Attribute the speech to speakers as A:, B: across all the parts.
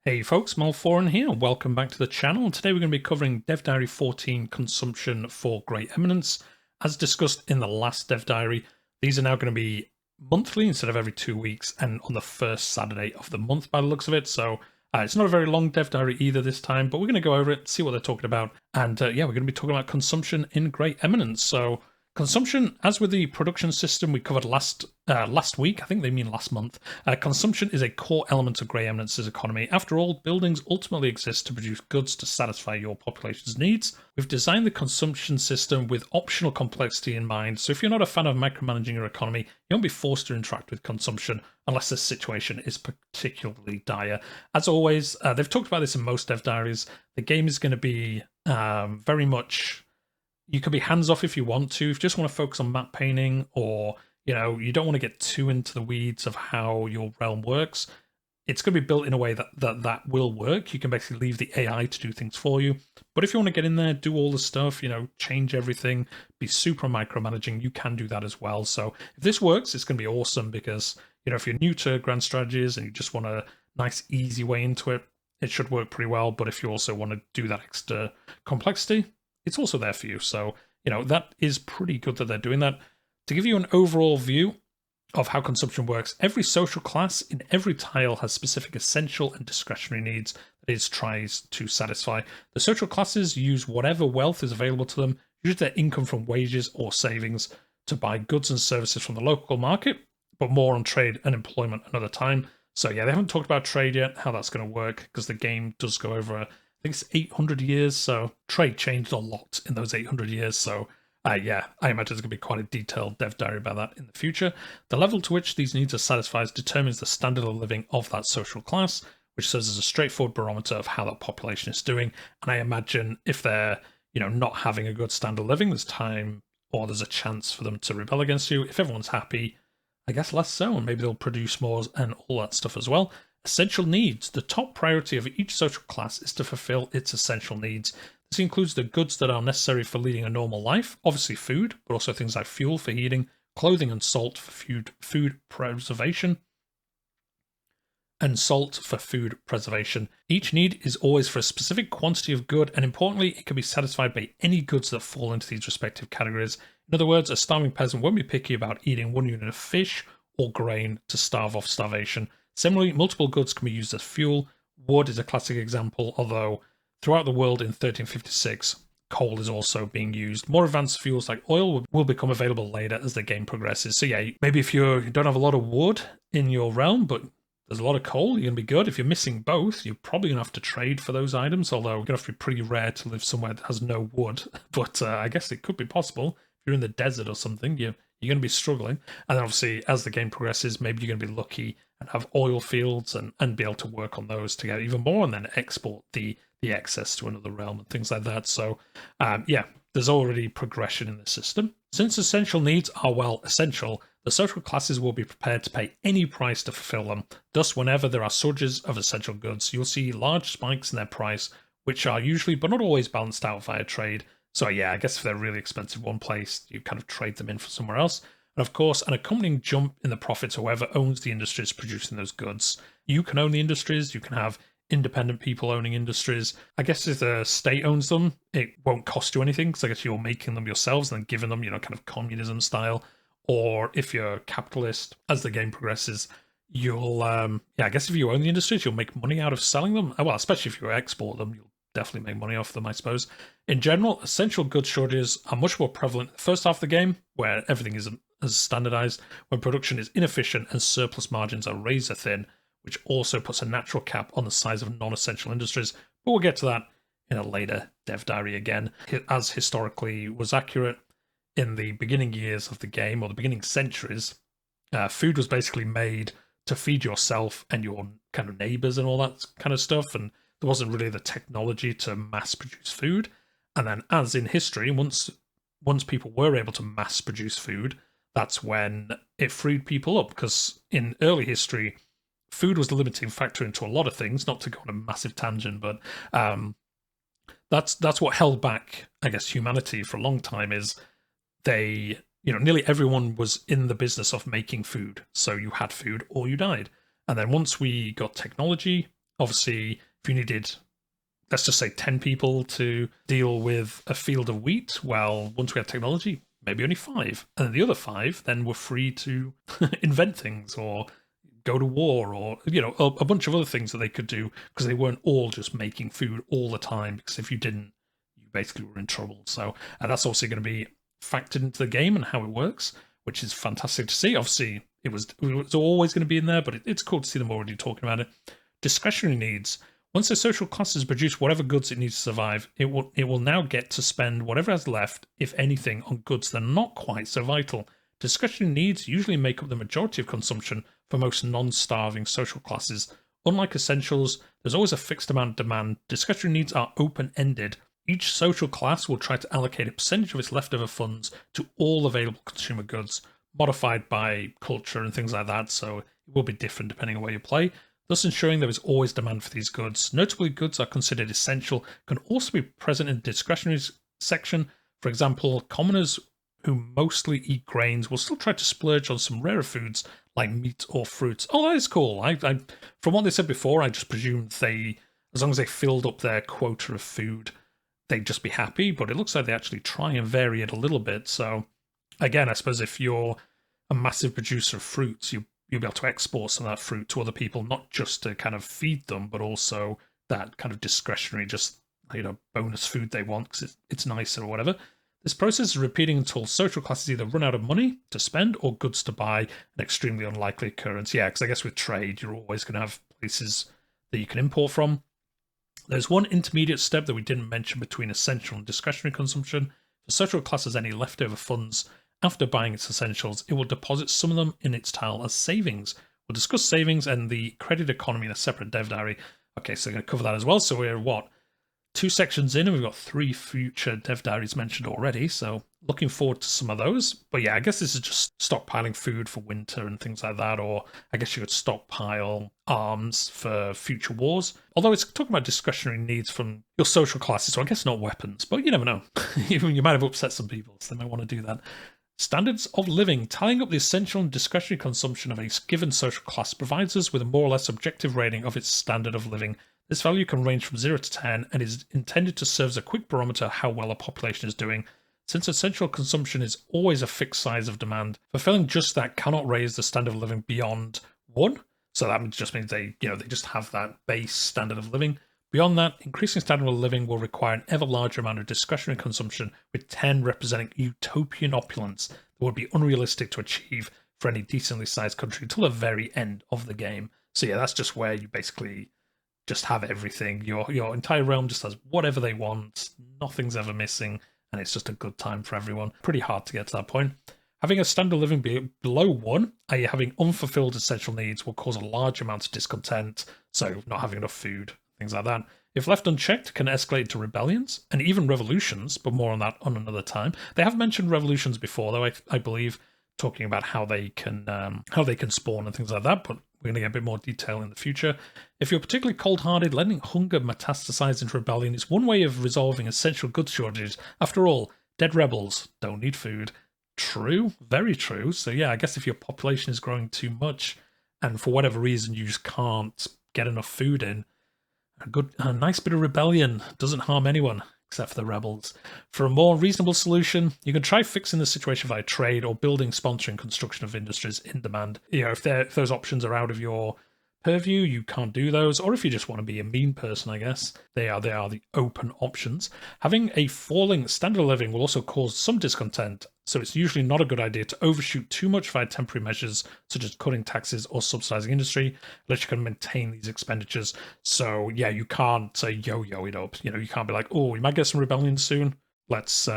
A: Hey folks, Malforian here. Welcome back to the channel. Today we're going to be covering Dev Diary 14 consumption for Grey Eminence. As discussed in the last Dev Diary, these are now going to be monthly instead of every 2 weeks and on the first Saturday of the month by the looks of it. So it's not a very long Dev Diary either this time, but we're going to go over it, see what they're talking about. And yeah, we're going to be talking about consumption in Grey Eminence. So consumption, as with the production system we covered last week, I think they mean last month, consumption is a core element of Grey Eminence's economy. After all, buildings ultimately exist to produce goods to satisfy your population's needs. We've designed the consumption system with optional complexity in mind, so if you're not a fan of micromanaging your economy, you won't be forced to interact with consumption unless the situation is particularly dire. As always, they've talked about this in most dev diaries. The game is going to be very much... You can be hands-off if you want to. If you just want to focus on map painting, or you don't want to get too into the weeds of how your realm works, it's going to be built in a way that will work. You can basically leave the AI to do things for you. But if you want to get in there, do all the stuff, change everything, be super micromanaging, you can do that as well. So if this works, it's going to be awesome because, if you're new to grand strategies and you just want a nice, easy way into it, it should work pretty well. But if you also want to do that extra complexity, it's also there for you. So, that is pretty good that they're doing that. To give you an overall view of how consumption works, every social class in every tile has specific essential and discretionary needs that it tries to satisfy. The social classes use whatever wealth is available to them, usually their income from wages or savings, to buy goods and services from the local market, but more on trade and employment another time. So yeah, they haven't talked about trade yet, how that's going to work, because the game does go over I think it's 800 years, so trade changed a lot in those 800 years, so yeah, I imagine there's going to be quite a detailed dev diary about that in the future. The level to which these needs are satisfied determines the standard of living of that social class, which serves as a straightforward barometer of how that population is doing. And I imagine if they're, not having a good standard of living, there's time or there's a chance for them to rebel against you. If everyone's happy, I guess less so, and maybe they'll produce more and all that stuff as well. Essential needs. The top priority of each social class is to fulfill its essential needs. This includes the goods that are necessary for leading a normal life, obviously food, but also things like fuel for heating, clothing and salt for food preservation, and salt for food preservation. Each need is always for a specific quantity of good, and importantly, it can be satisfied by any goods that fall into these respective categories. In other words, a starving peasant won't be picky about eating 1 unit of fish or grain to starve off starvation. Similarly, multiple goods can be used as fuel. Wood is a classic example, although throughout the world in 1356, coal is also being used. More advanced fuels like oil will become available later as the game progresses. So yeah, maybe if you don't have a lot of wood in your realm, but there's a lot of coal, you're going to be good. If you're missing both, you're probably going to have to trade for those items, although you're going to have to be pretty rare to live somewhere that has no wood. But I guess it could be possible. If you're in the desert or something, you're going to be struggling. And then obviously, as the game progresses, maybe you're going to be lucky and have oil fields and be able to work on those to get even more and then export the excess to another realm and things like that. So yeah, there's already progression in the system. Since essential needs are, well, essential, the social classes will be prepared to pay any price to fulfill them. Thus, whenever there are surges of essential goods, you'll see large spikes in their price, which are usually, but not always, balanced out via trade. So yeah, I guess if they're really expensive one place, you kind of trade them in for somewhere else. And of course, an accompanying jump in the profits of whoever owns the industries producing those goods. You can own the industries, you can have independent people owning industries. I guess if the state owns them, it won't cost you anything, because I guess you're making them yourselves and then giving them, kind of communism style. Or if you're capitalist, as the game progresses, you'll, yeah, I guess if you own the industries, you'll make money out of selling them. Well, especially if you export them, you'll definitely make money off them, I suppose. In general, essential goods shortages are much more prevalent in the first half of the game, where everything is as standardized, when production is inefficient and surplus margins are razor thin, which also puts a natural cap on the size of non-essential industries. But we'll get to that in a later dev diary again. As historically was accurate, in the beginning years of the game, or the beginning centuries, food was basically made to feed yourself and your kind of neighbors and all that kind of stuff, and there wasn't really the technology to mass produce food. And then, as in history, once people were able to mass produce food, that's when it freed people up, because in early history, food was the limiting factor into a lot of things. Not to go on a massive tangent, but that's what held back, I guess, humanity for a long time. Is they, nearly everyone was in the business of making food, so you had food or you died. And then once we got technology, Obviously, if you needed, let's just say 10 people to deal with a field of wheat, well, once we had technology, maybe only 5. And then the other 5 then were free to invent things or go to war or, a bunch of other things that they could do because they weren't all just making food all the time, because if you didn't, you basically were in trouble. So that's also going to be factored into the game and how it works, which is fantastic to see. Obviously, it was always going to be in there, but it's cool to see them already talking about it. Discretionary needs. Once the social class has produced whatever goods it needs to survive, it will now get to spend whatever has left, if anything, on goods that are not quite so vital. Discretionary needs usually make up the majority of consumption for most non-starving social classes. Unlike essentials, there's always a fixed amount of demand. Discretionary needs are open-ended. Each social class will try to allocate a percentage of its leftover funds to all available consumer goods, modified by culture and things like that, so it will be different depending on where you play, thus ensuring there is always demand for these goods. Notably, goods are considered essential can also be present in the discretionary section. For example, commoners who mostly eat grains will still try to splurge on some rarer foods like meat or fruits. Oh, that is cool. I from what they said before, I just presumed as long as they filled up their quota of food, they'd just be happy, but it looks like they actually try and vary it a little bit. So again, I suppose if you're a massive producer of fruits, you'll be able to export some of that fruit to other people, not just to kind of feed them, but also that kind of discretionary, just bonus food they want because it's nicer or whatever. This process is repeating until social classes either run out of money to spend or goods to buy, an extremely unlikely occurrence. Yeah, because I guess with trade, you're always going to have places that you can import from. There's one intermediate step that we didn't mention between essential and discretionary consumption. If a social class has any leftover funds after buying its essentials, it will deposit some of them in its tile as savings. We'll discuss savings and the credit economy in a separate dev diary. Okay, so we're going to cover that as well. So we're 2 sections in, and we've got 3 future dev diaries mentioned already, so looking forward to some of those. But yeah, I guess this is just stockpiling food for winter and things like that, or I guess you could stockpile arms for future wars. Although it's talking about discretionary needs from your social classes, so I guess not weapons, but you never know. You might have upset some people, so they might want to do that. Standards of living. Tying up the essential and discretionary consumption of a given social class provides us with a more or less objective rating of its standard of living. This value can range from 0 to 10 and is intended to serve as a quick barometer of how well a population is doing. Since essential consumption is always a fixed size of demand, fulfilling just that cannot raise the standard of living beyond 1. So that just means they just have that base standard of living. Beyond that, increasing standard of living will require an ever larger amount of discretionary consumption, with 10 representing utopian opulence that would be unrealistic to achieve for any decently sized country until the very end of the game. So yeah, that's just where you basically just have everything. Your entire realm just has whatever they want, nothing's ever missing, and it's just a good time for everyone. Pretty hard to get to that point. Having a standard of living be below 1, i.e. having unfulfilled essential needs, will cause a large amount of discontent, so not having enough food, things like that. If left unchecked, can escalate to rebellions and even revolutions, but more on that on another time. They have mentioned revolutions before, though, I believe, talking about how they can spawn and things like that, but we're going to get a bit more detail in the future. If you're particularly cold-hearted, letting hunger metastasize into rebellion is one way of resolving essential goods shortages. After all, dead rebels don't need food. True, very true. So yeah, I guess if your population is growing too much and for whatever reason you just can't get enough food in, a nice bit of rebellion doesn't harm anyone except for the rebels. For a more reasonable solution, you can try fixing the situation via trade or building, sponsoring construction of industries in demand. If those options are out of your purview, you can't do those, or if you just want to be a mean person, I guess they are the open options. Having a falling standard of living will also cause some discontent, so it's usually not a good idea to overshoot too much via temporary measures such as cutting taxes or subsidizing industry, unless you can maintain these expenditures. So yeah, you can't yo-yo it up. You can't be like, oh, we might get some rebellion soon, let's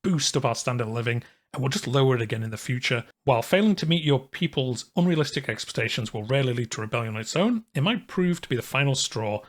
A: boost up our standard of living and we'll just lower it again in the future. While failing to meet your people's unrealistic expectations will rarely lead to rebellion on its own, it might prove to be the final straw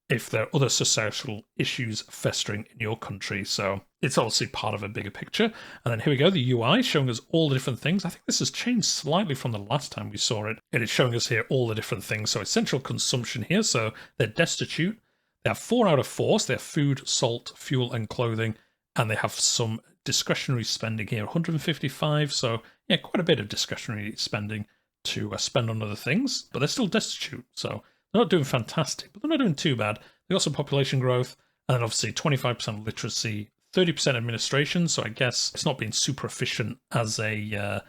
A: if there are other societal issues festering in your country. So it's obviously part of a bigger picture. And then here we go, the UI showing us all the different things. I think this has changed slightly from the last time we saw it. It is showing us here all the different things. So essential consumption here. So they're destitute. They have 4 out of 4. So they have food, salt, fuel, and clothing. And they have some discretionary spending here, 155. So yeah, quite a bit of discretionary spending to spend on other things, but they're still destitute. So They're not doing fantastic, but they're not doing too bad. They got some population growth, and then obviously 25% literacy, 30% administration. So I guess it's not being super efficient as a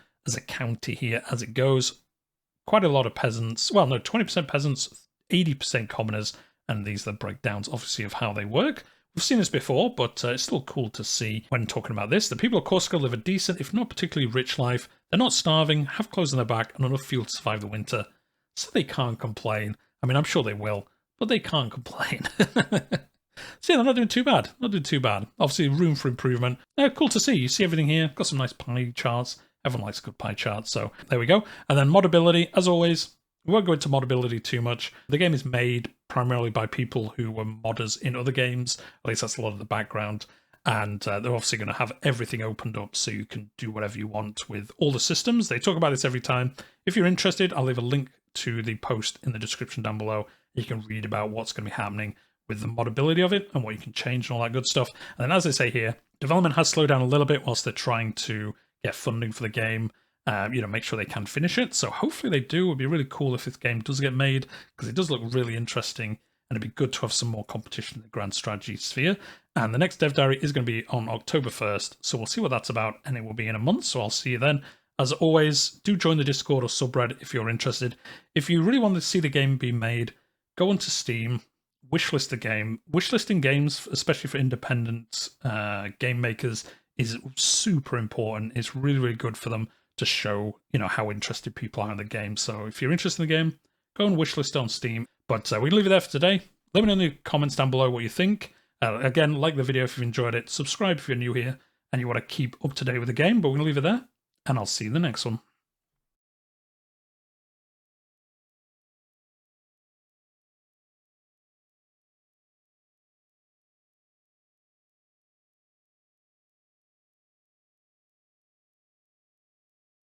A: county here as it goes. Quite a lot of peasants. Well, no, 20% peasants, 80% commoners, and these are the breakdowns, obviously, of how they work. We've seen this before, but it's still cool to see when talking about this. The people of Corsica live a decent, if not particularly rich life. They're not starving, have clothes on their back, and enough fuel to survive the winter. So they can't complain. I mean, I'm sure they will, but they can't complain. So yeah, they're not doing too bad. Not doing too bad. Obviously, room for improvement. Cool to see. You see everything here. Got some nice pie charts. Everyone likes a good pie chart, so there we go. And then modability, as always, we won't go into modability too much. The game is made primarily by people who were modders in other games. At least that's a lot of the background. And they're obviously going to have everything opened up so you can do whatever you want with all the systems. They talk about this every time. If you're interested, I'll leave a link to the post in the description down below. You can read about what's going to be happening with the modability of it and what you can change and all that good stuff. And then as I say here, development has slowed down a little bit whilst they're trying to get funding for the game, make sure they can finish it. So hopefully they do. It would be really cool if this game does get made, because it does look really interesting, and it'd be good to have some more competition in the grand strategy sphere. And the next Dev Diary is going to be on October 1st, so we'll see what that's about, and it will be in a month, so I'll see you then. As always, do join the Discord or subreddit if you're interested. If you really want to see the game be made, go onto Steam, wishlist the game. Wishlisting games, especially for independent game makers, is super important. It's really, really good for them to show, how interested people are in the game. So if you're interested in the game, go and wishlist on Steam. But we can leave it there for today. Let me know in the comments down below what you think. Again, like the video if you've enjoyed it. Subscribe if you're new here and you want to keep up to date with the game. But we're going to leave it there, and I'll see you in the next one.